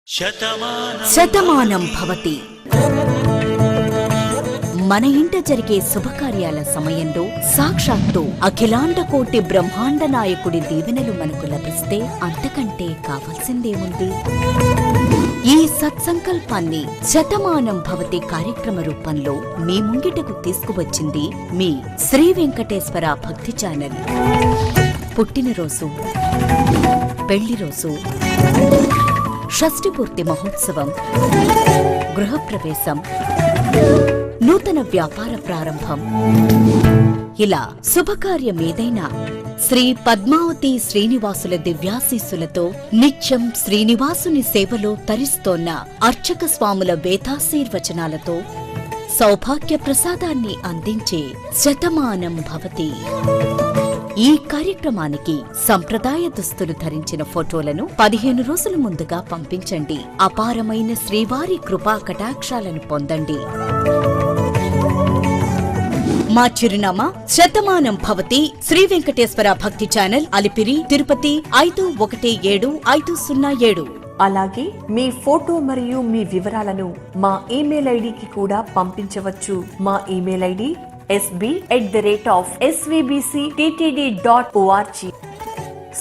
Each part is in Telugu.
శతమానం భవతి. మన ఇంట జరిగే శుభకార్యాల సమయంలో సాక్షాత్తు అఖిలాండ కోటి బ్రహ్మాండ నాయకుడి దీవెనలు మనకు లభిస్తే అంతకంటే కావాల్సిందేముంది? ఈ సత్సంకల్పాన్ని శతమానం భవతి కార్యక్రమ రూపంలో మీ ముంగిటకు తీసుకువచ్చింది మీ శ్రీ వెంకటేశ్వర భక్తి ఛానల్. పుట్టినరోజు, పెళ్లిరోజు, షష్ఠి పూర్తి మహోత్సవం, గృహప్రవేశం, నూతన వ్యాపార ప్రారంభం, ఇలా శుభకార్యమేదైనా శ్రీ పద్మావతి శ్రీనివాసుల దివ్యాశీస్సులతో నిత్యం శ్రీనివాసుని సేవలో తరిస్తోన్న అర్చక స్వాముల వేదాశీర్వచనాలతో సౌభాగ్య ప్రసాదాన్ని అందించే శతమానం భవతి. ఈ కార్యక్రమానికి సంప్రదాయ దుస్తులు ధరించిన ఫోటోలను 15 రోజుల ముందుగా పంపించండి. అపారమైన శ్రీవారి కృపా కటాక్షాలను పొందండి. మా చిరునామా శతమానం భవతి, శ్రీ వెంకటేశ్వర భక్తి ఛానల్, అలిపిరి, తిరుపతి 517507. అలాగే మీ ఫోటో మరియు మీ వివరాలను మా ఇమెయిల్ ఐడికి కూడా పంపించవచ్చు. మా email ID sb@svbcttd.org.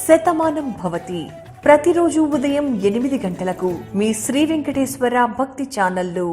Shatamanam Bhavati ప్రతిరోజు ఉదయం 8 గంటలకు మీ శ్రీ వెంకటేశ్వర భక్తి ఛానల్లో.